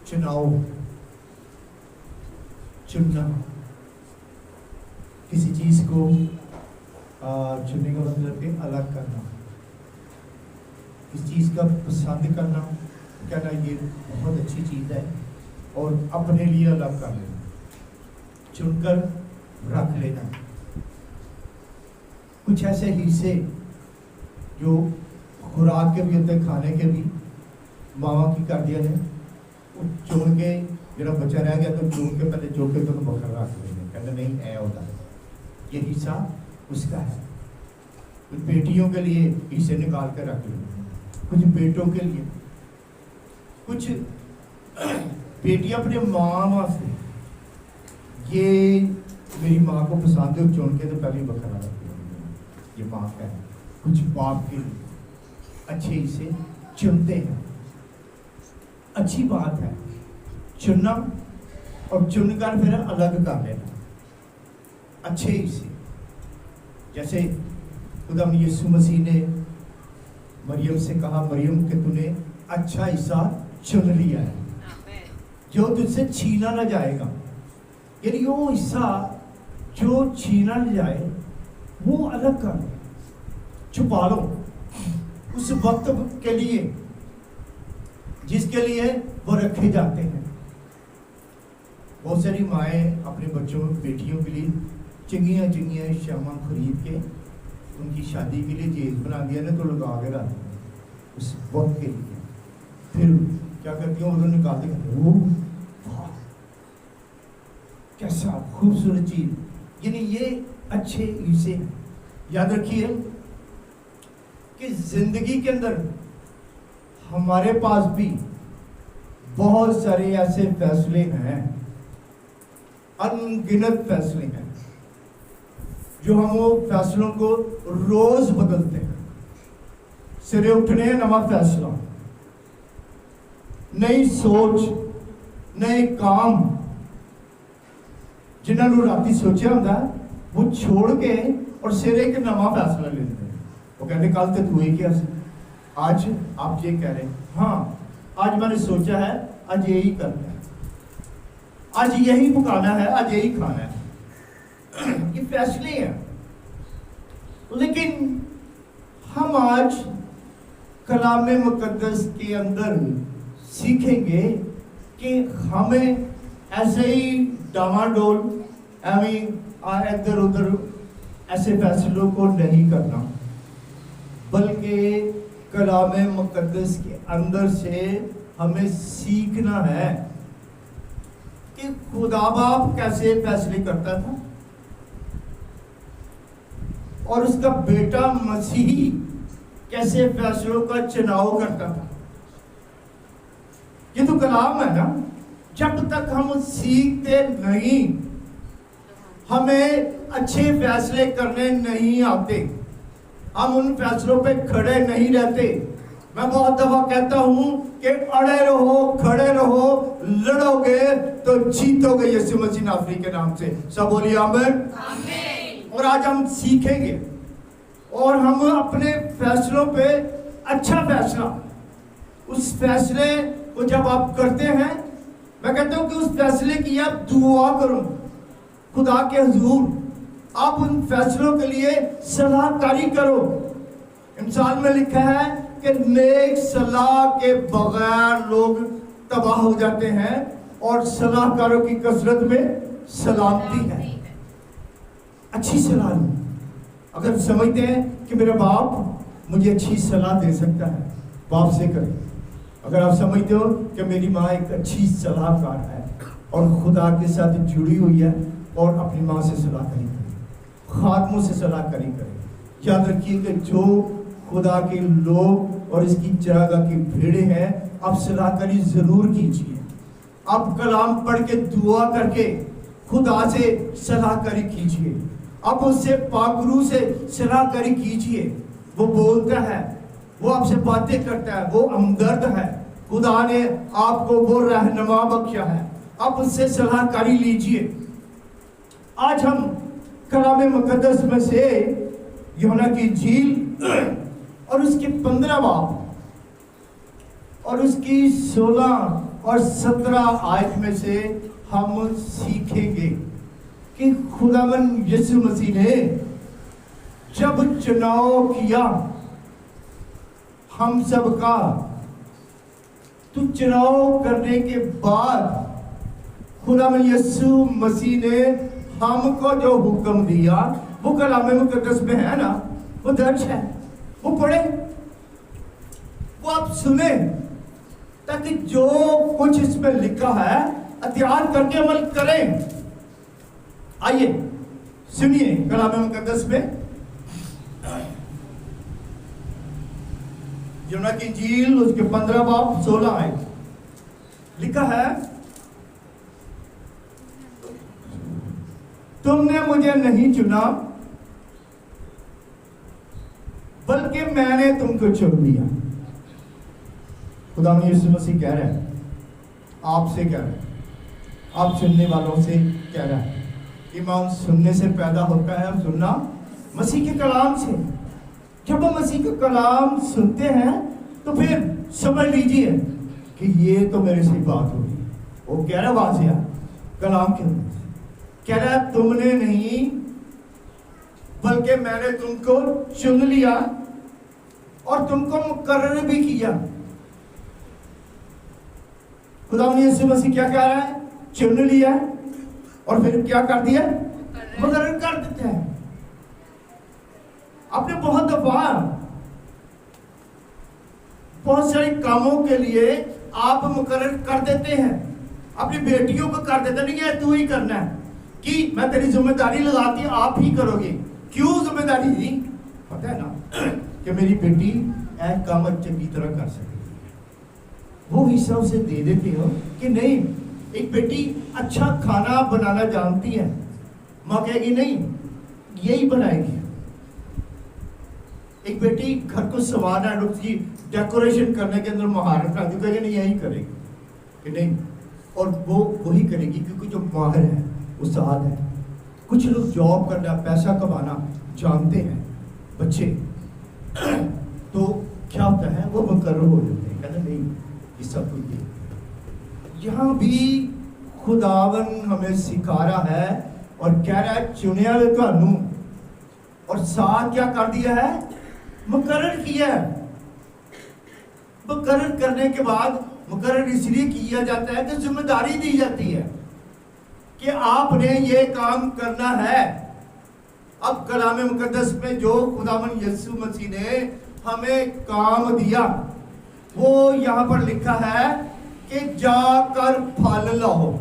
चुनाव, चुनना, किसी चीज को चुनने का मतलब है अलग करना, किसी चीज का पसंद करना, कहना ये बहुत अच्छी चीज है और अपने लिए अलग कर लेना, चुनकर रख लेना। कुछ ऐसे हिस्से जो खुराक के भी होते, खाने के भी, मावा की कर दिया ने चुन के जरा बच्चा रह गया तो चुन के पहले चौके तो बकर रख लेने, कहते नहीं ऐ होता है, ये हिस्सा उसका है। कुछ बेटियों के लिए हिस्से निकाल कर रख लेने, कुछ बेटों के लिए, कुछ बेटियां अपने माँ वास्ते, ये मेरी माँ को पसंद है, चुन के तो पहले बकरा रख लेने, ये माँ का है। कुछ बाप के लिए अच्छे हिस्से चुनते हैं, अच्छी बात है चुनना और चुनकर फिर अलग कर लेना अच्छे हिस्से। जैसे खुदा यीशु मसीह ने मरियम से कहा, मरियम के तूने अच्छा हिस्सा चुन लिया है जो तुझसे छीना ना जाएगा, यानी वो हिस्सा जो छीना न जाए वो अलग कर लो, छुपा लो उस वक्त के लिए जिसके लिए वो रखे जाते हैं। बहुत सारी माएँ अपने बच्चों बेटियों के लिए चिंगियाँ चिंगियाँ शामा खरीद के उनकी शादी के लिए जेज बना दिया ना तो लगा के रखते हैं उस वक्त के लिए। फिर क्या करती हैं, उन्होंने निकालते हैं, वो कैसा खूबसूरत चीज, यानी ये अच्छे हिस्से हैं। याद रखिए कि जिंदगी के अंदर हमारे पास भी बहुत सारे ऐसे फैसले हैं, अनगिनत फैसले हैं, जो हम वो फैसलों को रोज बदलते हैं। सिरे उठने नवा फैसला, नई सोच, नए काम, जिन्होंने राती सोचा होता वो छोड़ के और सिरे एक नवा फैसला लेते हैं। वो कहते कल तो तू ही क्या, आज आप ये कह रहे हैं, हाँ आज मैंने सोचा है आज यही करना है, आज यही पकाना है, आज यही खाना है, ये फैसले हैं। लेकिन हम आज कलाम मुकद्दस के अंदर सीखेंगे कि हमें ऐसे ही डामाडोल इधर उधर ऐसे फैसलों को नहीं करना, बल्कि कलाम मुकद्दस के अंदर से हमें सीखना है कि खुदा बाप कैसे फैसले करता था और उसका बेटा मसीह कैसे फैसलों का चुनाव करता था। ये तो कलाम है ना। जब तक हम सीखते नहीं, हमें अच्छे फैसले करने नहीं आते, हम उन फैसलों पे खड़े नहीं रहते। मैं बहुत दफा कहता हूं कि अड़े रहो, खड़े रहो, लड़ोगे तो जीतोगे यीशु मसीह नासरी के नाम से। सब बोलिए आमीन। और आज हम सीखेंगे और हम अपने फैसलों पे अच्छा फैसला, उस फैसले को जब आप करते हैं, मैं कहता हूं कि उस फैसले की आप दुआ करो खुदा के हुजूर, आप उन फैसलों के लिए सलाहकारी करो। इंसान में लिखा है कि नेक सलाह के बगैर लोग तबाह हो जाते हैं और सलाहकारों की कसरत में सलामती है। अच्छी सलाह लो। अगर समझते हैं कि मेरा बाप मुझे अच्छी सलाह दे सकता है, बाप से करें। अगर आप समझते हो कि मेरी माँ एक अच्छी सलाहकार है और खुदा के साथ जुड़ी हुई है और अपनी माँ से सलाह करी करें, खात्मों से सलाह करी करें। याद रखिए कि जो खुदा के लोग और इसकी चरागाह की भेड़े हैं, आप सलाह करी जरूर कीजिए। आप कलाम पढ़ के दुआ करके खुदा से सलाह करी कीजिए। आप उससे पाकरू से सलाह करी कीजिए। वो बोलता है, वो आपसे बातें करता है, वो हमदर्द है। खुदा ने आपको वो रहनुमा बख्शा है, आप उससे सलाहकारी लीजिए। आज हम कलाम मुकद्दस में से यूहन्ना की इंजील और उसके 15 बाब और उसकी 16 और 17 आयत में से हम सीखेंगे कि खुदावंद यीशु मसीह ने जब चुनाव किया हम सब का, तो चुनाव करने के बाद खुदावंद यीशु मसीह ने हमको जो हुक्म दिया वो कलाम मुकद्दस में है ना, वो दर्ज है, वो पढ़े, वो आप सुने, ताकि जो कुछ इसमें लिखा है अत्यार करके अमल करें। आइए सुनिए कलाम मुकद्दस में यूहन्ना की इंजील उसके 15 बाब 16 आयत लिखा है, तुमने मुझे नहीं चुना बल्कि मैंने तुमको चुन लिया। खुदा यीशु मसीह कह रहा है, आपसे कह रहा है, आप सुनने वालों से कह रहा है। ईमान सुनने से पैदा होता है, सुनना मसीह के कलाम से। जब हम मसीह का कलाम सुनते हैं तो फिर समझ लीजिए कि ये तो मेरे से बात होगी। वो कह रहा वाजिया कलाम के अंदर कह रहा है, तुमने नहीं बल्कि मैंने तुमको चुन लिया और तुमको मुकर्रर भी किया। खुदा यीशु मसीह क्या कह रहा है? चुन लिया और फिर क्या कर दिया? मुकर्रर कर देते हैं। आपने बहुत दफा बहुत सारे कामों के लिए आप मुकर्रर कर देते हैं, अपनी बेटियों को कर देते नहीं है, तू ही करना है, कि मैं तेरी जिम्मेदारी लगाती हूं, आप ही करोगे। क्यों जिम्मेदारी दी? पता है ना कि मेरी बेटी ऐसा काम चंगी तरह कर सके, वो हिस्सा उसे दे देते हो कि नहीं। एक बेटी अच्छा खाना बनाना जानती है, माँ कहेगी नहीं यही बनाएगी। एक बेटी घर को संवारना, उसकी डेकोरेशन करने के अंदर महारत रखती, कहेगी नहीं यही करेगी कि नहीं, और वो वही करेगी क्योंकि जो माहिर है उस्ताद है। कुछ लोग जॉब करना, पैसा कमाना जानते हैं बच्चे, तो क्या होता है वो मुकर्रर हो जाते हैं, कहते नहीं ये सब कुछ ये। यहाँ भी खुदावन हमें सिखा रहा है और कह रहा है चुनिया वे तुहानू, और साथ क्या कर दिया है? मुकर्रर किया है। मुकर्रर करने के बाद मुकर्रर इसलिए किया जाता है कि जिम्मेदारी दी जाती है कि आपने ये काम करना है। अब कलाम मुकद्दस में जो खुदावन यीशु मसीह ने हमें काम दिया वो यहां पर लिखा है कि जाकर फल लाओ।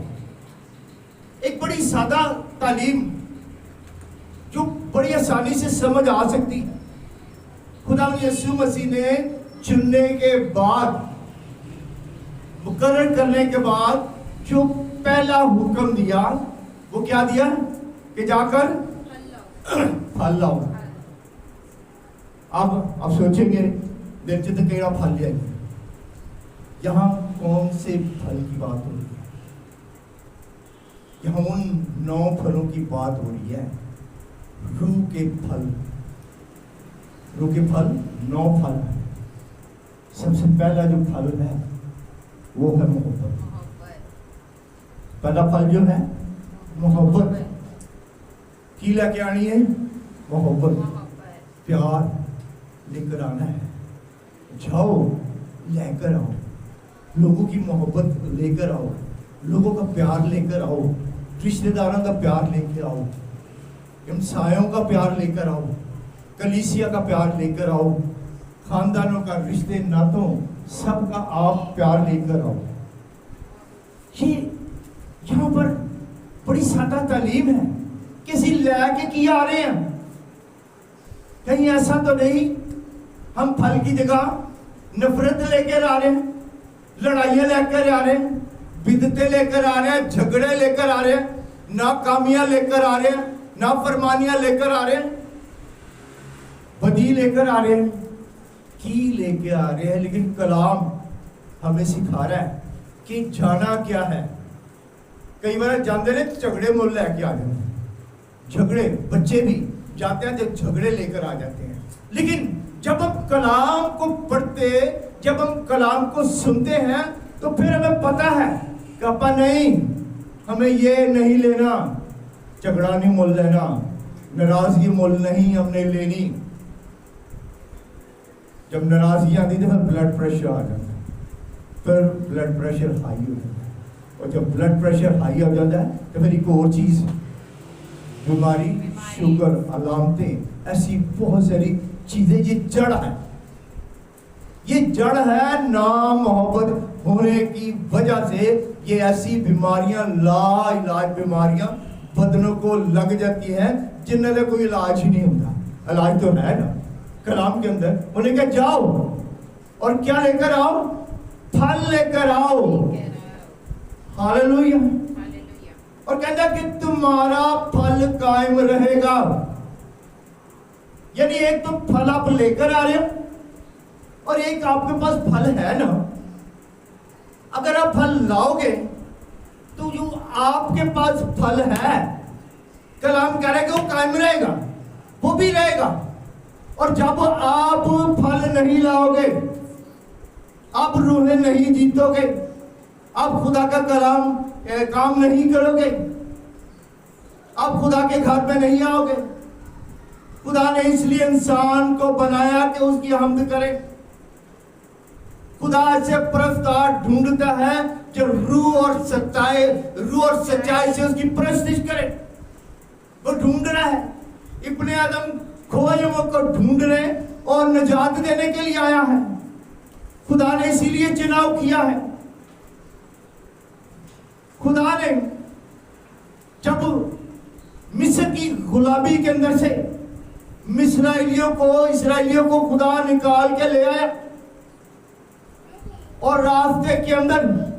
एक बड़ी सादा तालीम जो बड़ी आसानी से समझ आ सकती है। खुदावन यीशु मसीह ने चुनने के बाद, मुकर्रर करने के बाद जो पहला हुक्म दिया वो क्या दिया? कि जाकर फल लाओ। अब सोचेंगे देखते तो केड़ा फल लिया, यहां कौन से फल की बात हो रही है? यहां उन 9 फलों की बात हो रही है। रूह के फल, रूह के फल 9 फल है। सबसे पहला जो फल है वो है मोहब्बत। पहला फल जो है मोहब्बत की लेके आनी है, मोहब्बत, प्यार लेकर आना है। जाओ लेकर आओ, लोगों की मोहब्बत लेकर आओ, लोगों का प्यार लेकर आओ, रिश्तेदारों का प्यार लेकर आओ, हमसायों का प्यार लेकर आओ, कलीसिया का प्यार लेकर आओ, खानदानों का, रिश्ते नातों सबका आप प्यार लेकर आओ। ये यहाँ पर बड़ी सादा तालीम है। किसी लेके किया आ रहे हैं, कहीं ऐसा तो नहीं हम फल की जगह नफरत लेकर आ रहे हैं, लड़ाइयां लेकर आ रहे हैं, बिदते लेकर आ रहे हैं, झगड़े लेकर आ रहे हैं, नाकामियां लेकर आ रहे हैं, नाफरमानियां लेकर आ रहे हैं, बदी लेकर आ रहे हैं, की लेके आ रहे हैं। लेकिन कलाम हमें सिखा रहा है कि जाना क्या है। कई बार जाते ने झगड़े मुल लेके आ जाते हैं, झगड़े, बच्चे भी जाते हैं जब झगड़े लेकर आ जाते हैं। लेकिन जब हम कलाम को पढ़ते, जब हम कलाम को सुनते हैं तो फिर हमें पता है कि अपा नहीं, हमें ये नहीं लेना, झगड़ा नहीं मोल लेना, नाराजगी मोल नहीं हमने लेनी। जब नाराजगी आती तो फिर ब्लड प्रेशर आ जाता है, फिर ब्लड प्रेशर हाई हो जाता है, और जब ब्लड प्रेशर हाई हो जाता है तो फिर एक और चीज, बीमारी, शुगर, अलामतें, ऐसी बहुत सारी चीजें, ये जड़ है, ये जड़ है ना मोहब्बत होने की वजह से। ये ऐसी बीमारियां, ला इलाज बीमारियां बदनों को लग जाती हैं जिनका कोई इलाज ही नहीं होता। इलाज तो है ना कलाम के अंदर। उन्हें कहा जाओ और क्या लेकर आओ, फल लेकर आओ। हालेलुया। और कहता कि तुम्हारा फल कायम रहेगा। यानी एक तो फल आप लेकर आ रहे हो और एक आपके पास फल है ना। अगर आप फल लाओगे तो जो आपके पास फल है, कलाम कह रहा है कि वो कायम रहेगा, वो भी रहेगा। और जब आप फल नहीं लाओगे, आप रूहें नहीं जीतोगे, आप खुदा का कलाम काम नहीं करोगे, आप खुदा के घर में नहीं आओगे। खुदा ने इसलिए इंसान को बनाया कि उसकी हम्द करे। खुदा ऐसे परस्तार ढूंढता है जो रूह और सच्चाई से उसकी प्रस्तुति करे। वो ढूंढ रहा है, इब्ने आदम खोए हुए को ढूंढ रहे और निजात देने के लिए आया है। खुदा ने इसीलिए चुनाव किया है। खुदा ने जब मिस्र की गुलामी के अंदर से इसराइलियों को खुदा निकाल के ले आया और रास्ते के अंदर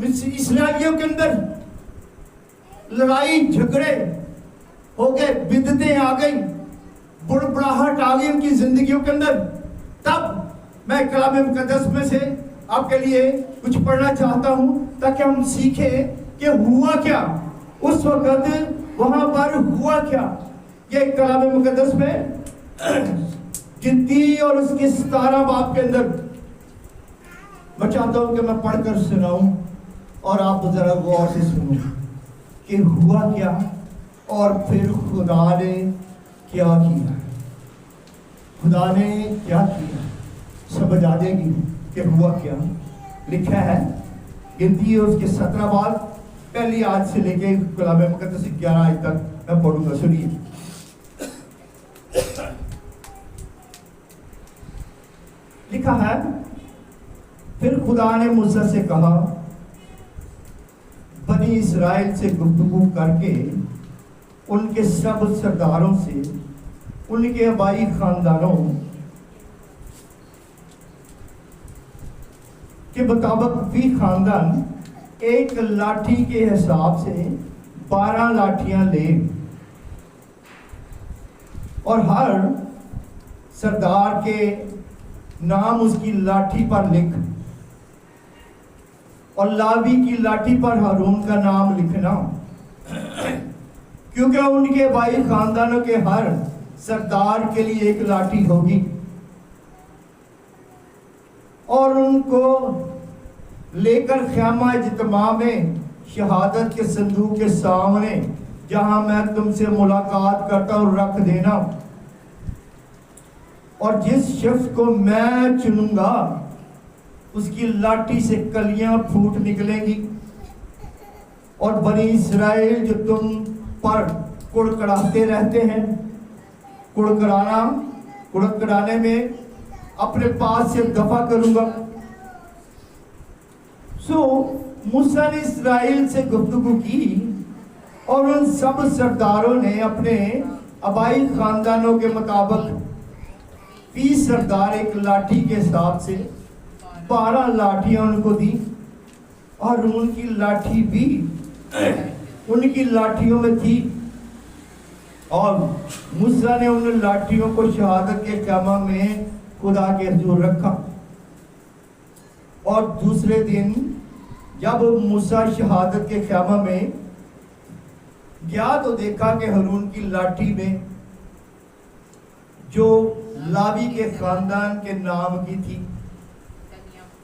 इसराइलियों के अंदर लड़ाई झगड़े हो गए, बिदतें आ गई, बुड़बड़ाहट आ गई उनकी जिंदगियों के अंदर। तब मैं कलाम मुकद्दस में से आपके लिए कुछ पढ़ना चाहता हूं ताकि हम सीखें कि हुआ क्या उस वक्त, वहां पर हुआ क्या। ये कलाम मुकद्दस में गिनती और उसके 17 बाब के अंदर मैं चाहता हूं कि मैं पढ़कर सुनाऊं और आप जरा गौर से सुनो कि हुआ क्या और फिर खुदा ने क्या किया। खुदा ने क्या किया समझ आ जाएगी कि हुआ क्या। लिखा है गिनती और उसके 17 बाब, पहली आज से लेके कलाम मुकद्दस 11 आज तक मैं पढ़ूंगा, सुनिए। लिखा है, फिर खुदा ने मूसा से कहा, बनी इस्राएल से गुफ्तगू करके उनके सब सरदारों से, उनके आबाई खानदानों के मुताबिक भी खानदान एक लाठी के हिसाब से 12 लाठियां ले और हर सरदार के नाम उसकी लाठी पर लिख और लावी की लाठी पर हारून का नाम लिखना, क्योंकि उनके भाई खानदानों के हर सरदार के लिए एक लाठी होगी। और उनको लेकर ख़ैमा इज्तिमा में शहादत के संदूक के सामने जहां मैं तुमसे मुलाकात करता हूं रख देना। और जिस शख्स को मैं चुनूंगा उसकी लाठी से कलियां फूट निकलेंगी और बनी इस्राएल जो तुम पर कुड़कड़ाते रहते हैं, कुड़कड़ाने में अपने पास से दफा करूंगा। मूसा ने इस्राएल से गुफ्तगू की और उन सब सरदारों ने अपने आबाई खानदानों के मुताबिक 20 सरदार एक लाठी के हिसाब से 12 लाठियां उनको दी और उनकी लाठी भी उनकी लाठियों में थी। और मूसा ने उन लाठियों को शहादत के ख़ैमा में खुदा के हुजूर रखा। और दूसरे दिन जब मूसा शहादत के ख़ैमा में गया तो देखा कि हारून की लाठी में जो लावी के खानदान के नाम की थी।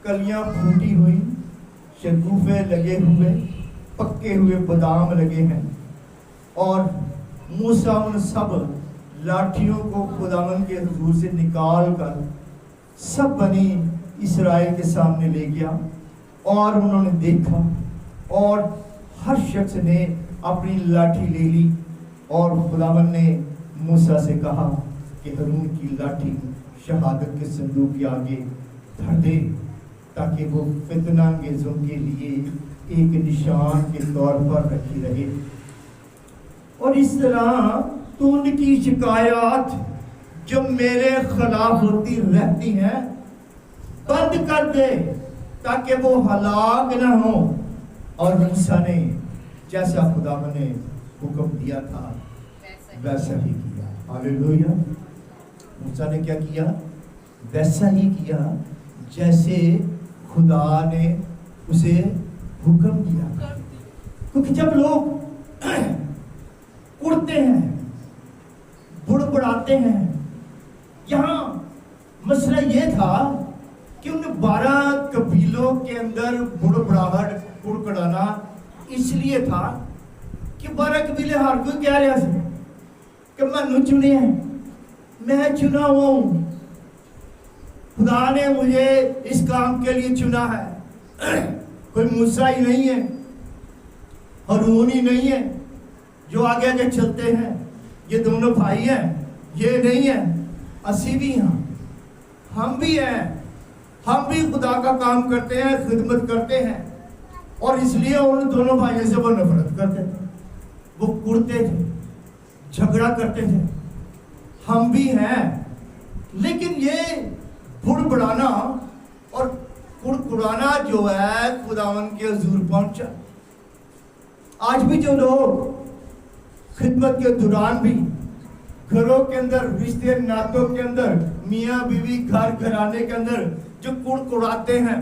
कलियां फूटी हुई, शगुफे लगे हुए, पक्के हुए बादाम लगे हैं। और मूसा उन सब लाठियों को खुदावन के हुजूर से निकाल कर सब बनी इस्राएल के सामने ले गया। और उन्होंने देखा और हर शख्स ने अपनी लाठी ले ली। और खुदावन ने मूसा से कहा कि हारून की लाठी शहादत के संदूक के आगे धर दे, ताकि वो फितनांगेजों के लिए एक निशान के तौर पर रखी रहे। और इस तरह तू उनकी शिकायत जो मेरे खिलाफ होती रहती हैं बंद कर दे, ताकि वो हलाक ना हो। और मूसा ने जैसा खुदावन ने हुक्म दिया था वैसा ही किया। हालेलुया। मूसा ने क्या किया? वैसा ही किया जैसे खुदा ने उसे हुक्म दिया। क्योंकि जब लोग उड़ते हैं, बुड़बुड़ाते हैं, यहाँ मसला ये था कि उन 12 कबीलों के अंदर बुड़बुड़ाहट बुड़बुड़ाना इसलिए था कि 12 कबीले हर कोई कह रहा था कि मैं चुने हैं, मैं चुना हुआ हूं, खुदा ने मुझे इस काम के लिए चुना है। कोई मूसा ही नहीं है, हारून ही नहीं है जो आगे आगे चलते हैं, ये दोनों भाई हैं, ये नहीं है, असी भी हैं, हम भी हैं, हम भी खुदा का काम करते हैं, खिदमत करते हैं। और इसलिए उन दोनों भाइयों से वो नफरत करते थे, वो कुड़ते थे, झगड़ा करते थे। हम भी हैं, लेकिन ये बुड़बुड़ाना और कुड़कुड़ाना जो है खुदावन के हुजूर पहुंचा। आज भी जो लोग खिदमत के दौरान भी घरों के अंदर, रिश्ते नातों के अंदर, मियाँ बीवी घर घराने के अंदर जो कुड़कुड़ाते हैं,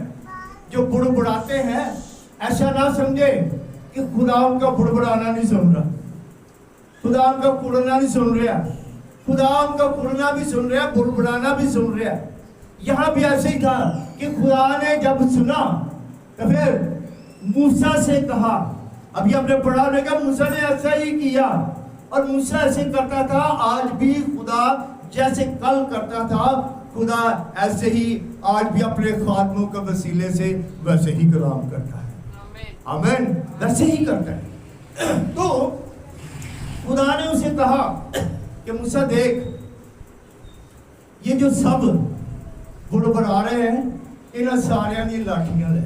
जो बुड़बुड़ाते हैं, ऐसा ना समझे कि खुदा उनका बुड़बुड़ाना नहीं सुन रहा, खुदा उनका कुड़ना नहीं सुन रहा, खुदा उनका कुड़ना भी सुन रहा, बुड़बुड़ाना भी सुन रहा। यहाँ भी ऐसे ही था कि खुदा ने जब सुना तो फिर मूसा से कहा, अभी हमने पढ़ा रहेगा, मूसा ने ऐसा ही किया। और मूसा ऐसे करता था, आज भी खुदा जैसे कल करता था, खुदा ऐसे ही आज भी अपने खादमों के वसीले से वैसे ही कलाम करता है। आमीन, वैसे ही करता है। तो खुदा ने उसे कहा कि मूसा देख, ये जो सब बुड़बुड़ा रहे हैं, इन सारियां दी लाठियां ले,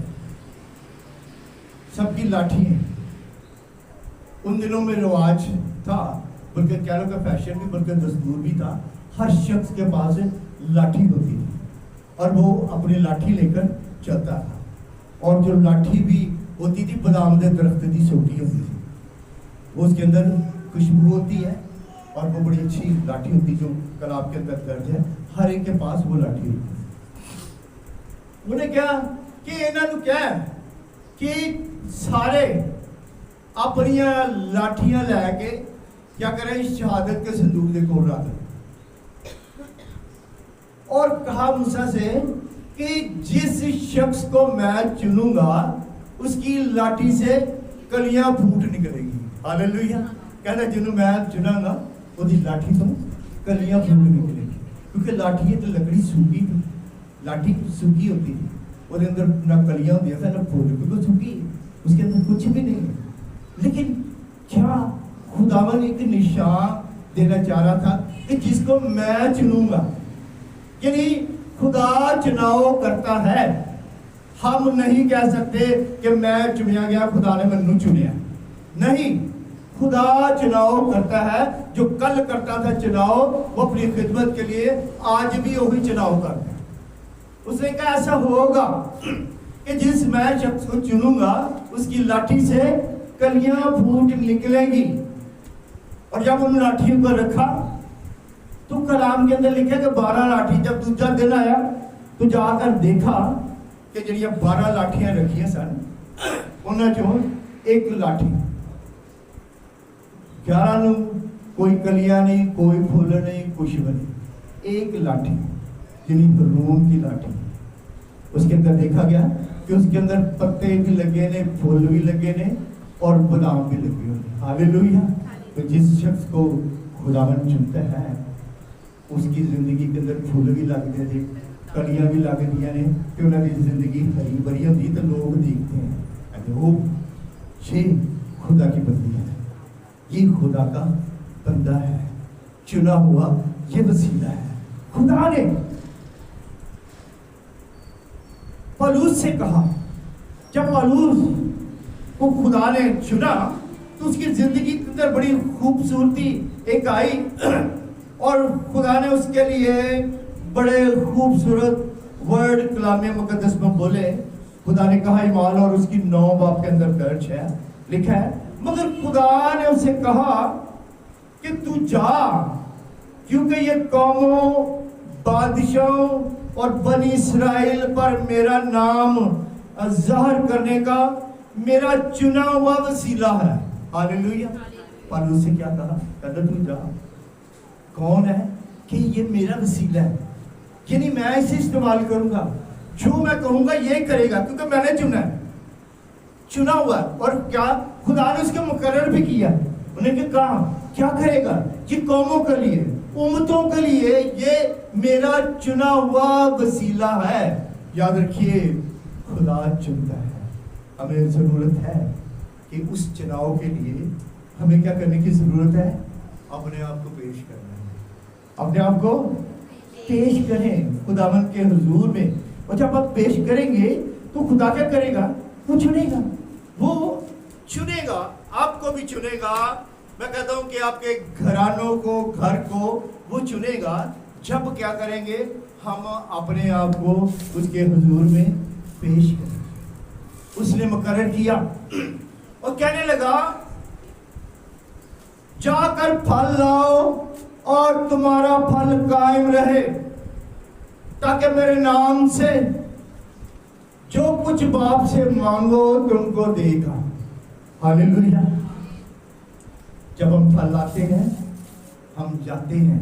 सबकी लाठी है। उन दिनों में रिवाज था, बल्कि कह लो का फैशन भी, बल्कि दस्तूर भी था, हर शख्स के पास लाठी होती थी और वो अपनी लाठी लेकर चलता था। और जो लाठी भी होती थी बादाम के दरख्त की सोटी होती थी, वो उसके अंदर खुशबू होती है और वो बड़ी अच्छी लाठी होती जो कलाब के अंदर दर्ज है। हर एक के पास वो लाठी होती है। उन्हें क्या कि इन्होंने क्या कि सारे अपनी लाठियां लैके क्या करें, शहादत के संदूक के कोल रख दें। और कहा मूसा से कि जिस शख्स को मैं चुनूंगा उसकी लाठी से कलियां फूट निकलेगी। हालेलुया। कहना जिन्हों मैं चुनांगा उसकी लाठी तो कलियां फूट निकलेगी, क्योंकि लाठी है तो लकड़ी सूखी थी, लाठी सूखी होती थी, और अंदर ना कलियां होती है ना फूल, क्योंकि सूखी उसके अंदर कुछ भी नहीं है। लेकिन क्या खुदावन एक निशान देना चाह रहा था कि जिसको मैं चुनूंगा, यानी खुदा चुनाव करता है। हम नहीं कह सकते कि मैं चुनिया गया, खुदा ने मैनू चुनिया, नहीं, खुदा चुनाव करता है। जो कल करता था चुनाव, वो अपनी खिदमत के लिए आज भी वही चुनाव करता है। उसने कहा ऐसा होगा कि जिस मैं शख्स को चुनूंगा उसकी लाठी से कलियां फूट निकलेंगी। और जब उन लाठियों को रखा तो कलाम के अंदर लिखा कि 12 लाठी, जब दूसरा दिन आया तो जाकर देखा कि जड़ियां 12 लाठियां रखियां सन, उन्होंने चो एक लाठी, 11 कोई कलियां नहीं, कोई फुल नहीं, कुछ भी नहीं, एक लाठी, यानी रूम की लाठी, उसके अंदर देखा गया कि उसके अंदर पत्ते भी लगे ने, फूल भी लगे ने और बादाम भी लगे हुए। हालेलुया। तो जिस शख्स को खुदावन चुनता है उसकी जिंदगी के अंदर फूल भी लगते थे, कलियां भी लग दिया ने, तो उन्होंने जिंदगी हरी भरी होती, तो लोग देखते हैं वो ये खुदा की बंदी है, ये खुदा का बंदा है, चुना हुआ ये वसीला है। खुदा ने पौलुस से कहा, जब पौलुस को खुदा ने चुना तो उसकी जिंदगी के अंदर बड़ी खूबसूरती एक आई और खुदा ने उसके लिए बड़े खूबसूरत वर्ड कलामे मुकद्दस में बोले। खुदा ने कहा ईमान और उसकी 9 बाब के अंदर दर्ज है, लिखा है, मगर खुदा ने उसे कहा कि तू जा, क्योंकि ये कौमों, बादशाहों और बनी इस्राएल पर मेरा नाम ज़ाहिर करने का मेरा चुना हुआ वसीला है। हालेलुया। पौलुस से क्या कहा? कहता तू जा। कौन है? कि ये मेरा वसीला है, यानी मैं इसे इस्तेमाल करूंगा, जो मैं कहूंगा ये करेगा, क्योंकि मैंने चुना है, चुना हुआ। और क्या खुदा ने उसके मुकर्रर भी किया। उन्होंने कहा क्या करेगा? ये कौमों के लिए, उम्मतों के लिए ये मेरा चुना हुआ वसीला है। याद रखिए, खुदा चुनता है। हमें जरूरत है कि उस चुनाव के लिए हमें क्या करने की जरूरत है? अपने आप को पेश करना है, अपने आप को पेश करें खुदावन के हुजूर में। और जब आप पेश करेंगे तो खुदा क्या करेगा? वो चुनेगा, वो चुनेगा, आपको भी चुनेगा। मैं कहता हूं कि आपके घरानों को, घर को वो चुनेगा। जब क्या करेंगे? हम अपने आप को उसके हुजूर में पेश करेंगे। उसने मुकर्रर किया और कहने लगा, जाकर फल लाओ और तुम्हारा फल कायम रहे, ताकि मेरे नाम से जो कुछ बाप से मांगो तुमको देगा। हालेलुया। जब हम फल लाते हैं, हम जाते हैं,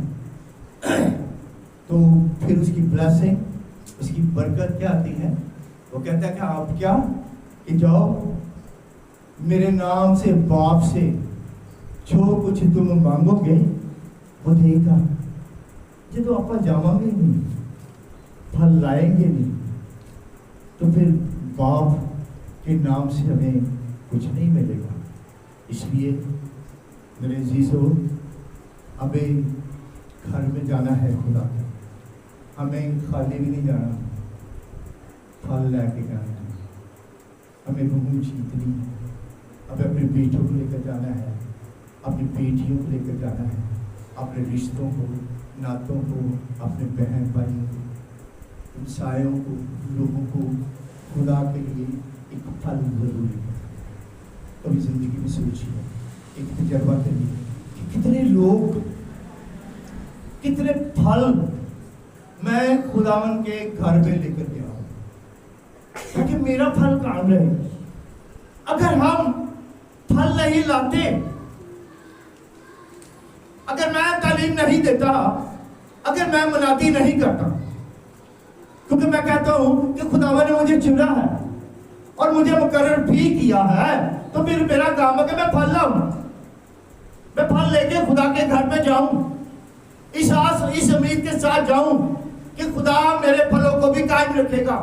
तो फिर उसकी ब्लेसिंग, उसकी बरकत क्या आती है? वो कहता है कि आप क्या, कि जाओ मेरे नाम से बाप से जो कुछ तुम मांगोगे वो देगा। जो तो आप जावांगे नहीं, फल लाएंगे नहीं, तो फिर बाप के नाम से हमें कुछ नहीं मिलेगा। इसलिए मेरे अजीजों, हमें घर में जाना है खुदा के, हमें खाली भी नहीं जाना, फल लेके जाना है। हमें रूह जीतनी है, हमें अपने बेटों को लेकर जाना है, अपनी बेटियों को लेकर जाना है, अपने रिश्तों को, नातों को, अपने बहन भाइयों को, हमसायों को, लोगों को खुदा के लिए एक फल जरूरी है। कभी जिंदगी में सोचिए, एक तजर्बा करिए कि कितने लोग, कितने फल मैं खुदावन के घर में लेकर गया हूं, क्योंकि मेरा फल काम रहे। अगर हम फल नहीं लाते, अगर मैं तालीम नहीं देता, अगर मैं मुनादी नहीं करता, क्योंकि मैं कहता हूं कि खुदावन ने मुझे चुना है और मुझे मुकर्रर भी किया है, तो फिर मेरा काम है कि मैं फल लाऊं, मैं फल लेके खुदा के घर में जाऊं, इस आस, इस उम्मीद के साथ जाऊं कि खुदा मेरे फलों को भी कायम रखेगा,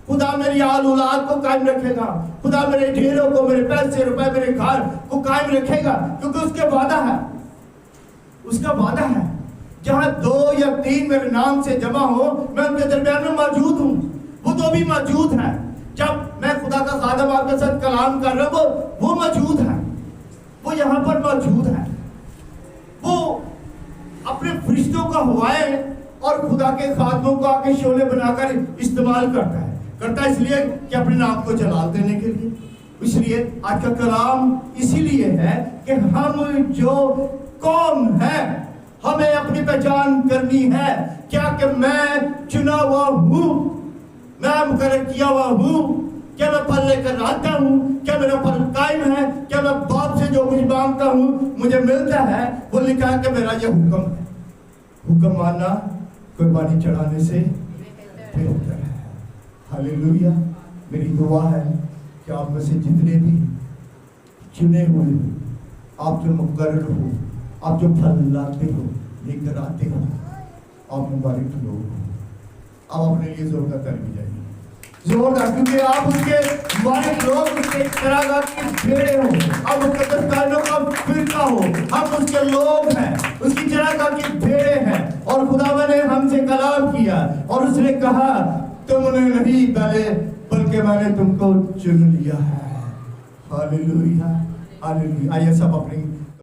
खुदा मेरी आल औलाद को कायम रखेगा, खुदा मेरे ढेरों को, मेरे पैसे रुपए, मेरे घर को कायम रखेगा, क्योंकि उसके वादा है, उसका वादा है। जहां 2 या 3 मेरे नाम से जमा हो, मैं उनके दरमियान में मौजूद हूं। वो तो भी मौजूद है। जब मैं खुदा का खादम आपके साथ कलाम कर रहा हूं, वो मौजूद है, वो यहां पर मौजूद है। वो अपने फरिश्तों का हवाएं और खुदा के खादमों को आके शोले बनाकर इस्तेमाल करता है इसलिए कि अपने नाम को जलाल देने के लिए। इसलिए आज का कलाम इसीलिए है कि हम जो कौन है, हमें अपनी पहचान करनी है। क्या कि मैं चुना हुआ हूं, मैं मुकर्रर किया हुआ हूं, क्या मैं फल लेकर आता हूं, क्या मेरा फल कायम है, क्या मैं बाप से जो कुछ मांगता हूं मुझे मिलता है। वो लिखा है कि मेरा ये हुक्म है, हुक्म मानना कुर्बानी चढ़ाने से बेहतर है। हालेलुया। मेरी दुआ है कि आप में से जितने भी चुने हुए हो, आप जो मुकर्रर हो, आप जो फल लाते हो, लेकर आते हो, आप मुबारक लोग हो। आप अपने लिए जोरदार कर भी जाइए, जोरदार, क्योंकि आप उसके मुबारक लोग, उसके चरागाह की भेड़े हो, आप मुकद्दसकारों का फिरका हो, हम उसके लोग हैं, उसकी चरागाह की भेड़े हैं। और खुदावन ने हमसे कलाम किया और उसने कहा तुमने नहीं डाले बल्कि मैंने तुमको चुन लिया है। Hallelujah, hallelujah. आइए सब अपनी